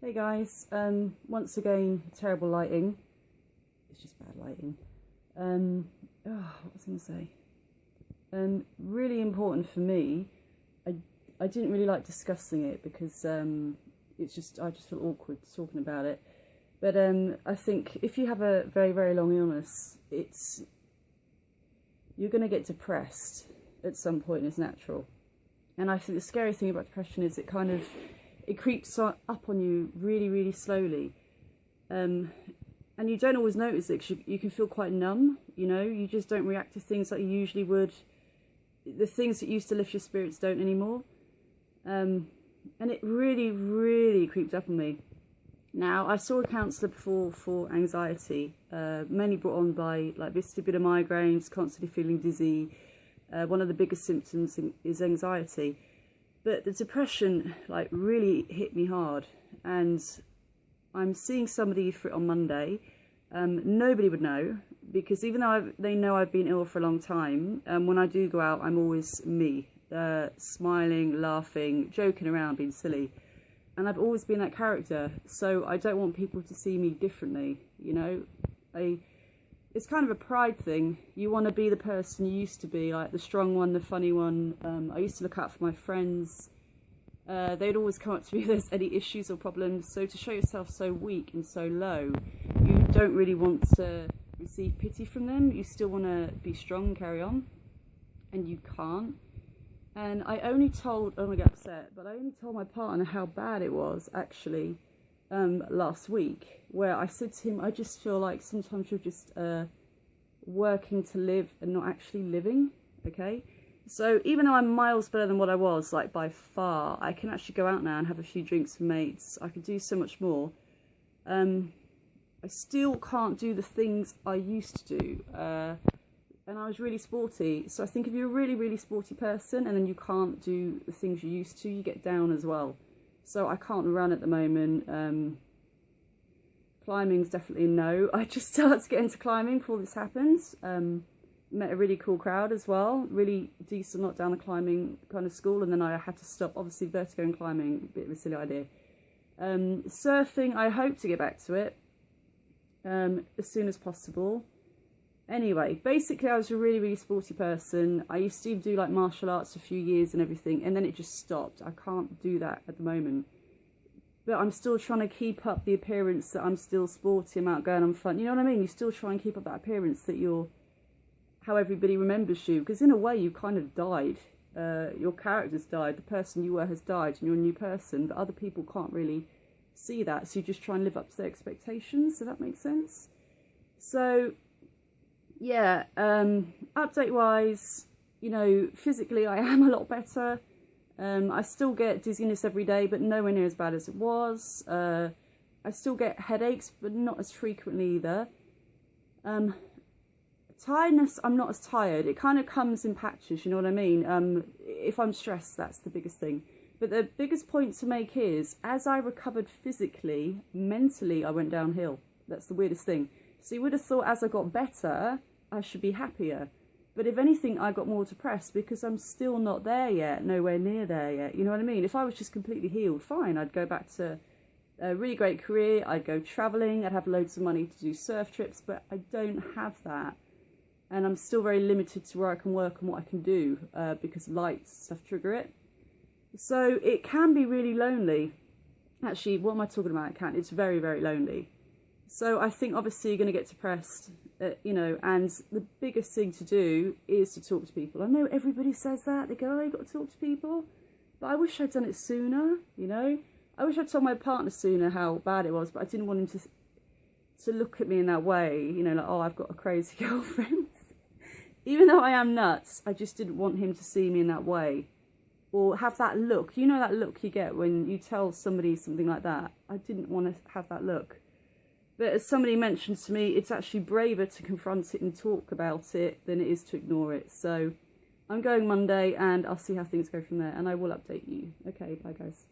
Hey guys, once again, terrible lighting. It's just bad lighting. What was I going to say? Really important for me. I didn't really like discussing it because I just feel awkward talking about it. But I think if you have a very, very long illness, you're going to get depressed at some point. It's natural. And I think the scary thing about depression is it creeps up on you really, really slowly. And you don't always notice it because you can feel quite numb, you just don't react to things like you usually would. The things that used to lift your spirits don't anymore. And it really, really creeped up on me. Now, I saw a counsellor before for anxiety, mainly brought on by like vestibular migraines, constantly feeling dizzy. One of the biggest symptoms is anxiety. But the depression really hit me hard, and I'm seeing somebody for it on Monday. Nobody would know, because even though they know I've been ill for a long time, when I do go out, I'm always me, smiling, laughing, joking around, being silly. And I've always been that character, so I don't want people to see me differently, It's kind of a pride thing. You want to be the person you used to be, like the strong one, the funny one. I used to look out for my friends. They'd always come up to me if there's any issues or problems. So to show yourself so weak and so low, you don't really want to receive pity from them. You still want to be strong and carry on. And you can't. And I only told, oh, I get upset, but I only told my partner how bad it was, actually, last week, where I said to him, I just feel like sometimes you're just working to live and not actually living, okay? So even though I'm miles better than what I was, like by far, I can actually go out now and have a few drinks with mates. I can do so much more. I still can't do the things I used to do. And I was really sporty. So I think if you're a really, really sporty person and then you can't do the things you used to, you get down as well. So I can't run at the moment. Climbing's definitely a no. I just started to get into climbing before this happens. Met a really cool crowd as well. Really decent, not down the climbing kind of school. And then I had to stop. Obviously, vertigo and climbing, a bit of a silly idea. Surfing, I hope to get back to it as soon as possible. Anyway, basically I was a really, really sporty person. I used to do like martial arts for a few years and everything, and then it just stopped. I can't do that at the moment. But I'm still trying to keep up the appearance that I'm still sporty, I'm outgoing, I'm fun. You know what I mean? You still try and keep up that appearance that you're how everybody remembers you. Because in a way you kind of died. Your character's died. The person you were has died and you're a new person. But other people can't really see that. So you just try and live up to their expectations. Does that make sense? So yeah, update wise, physically I am a lot better. I still get dizziness every day, but nowhere near as bad as it was. I still get headaches, but not as frequently either. Tiredness, I'm not as tired. It kind of comes in patches, you know what I mean? If I'm stressed, that's the biggest thing. But the biggest point to make is, as I recovered physically, mentally I went downhill. That's the weirdest thing. So you would have thought as I got better, I should be happier. But if anything, I got more depressed because I'm still not there yet, nowhere near there yet. You know what I mean? If I was just completely healed, fine, I'd go back to a really great career, I'd go travelling, I'd have loads of money to do surf trips, but I don't have that. And I'm still very limited to where I can work and what I can do because lights stuff trigger it. So it can be really lonely. Actually, what am I talking about? It's very, very lonely. So I think obviously you're going to get depressed, and the biggest thing to do is to talk to people. I know everybody says that. They go, oh, you've got to talk to people. But I wish I'd done it sooner, I wish I'd told my partner sooner how bad it was, but I didn't want him to look at me in that way, like, oh, I've got a crazy girlfriend. Even though I am nuts, I just didn't want him to see me in that way. Or have that look. You know that look you get when you tell somebody something like that? I didn't want to have that look. But as somebody mentioned to me, it's actually braver to confront it and talk about it than it is to ignore it. So I'm going Monday and I'll see how things go from there, and I will update you. Okay, bye guys.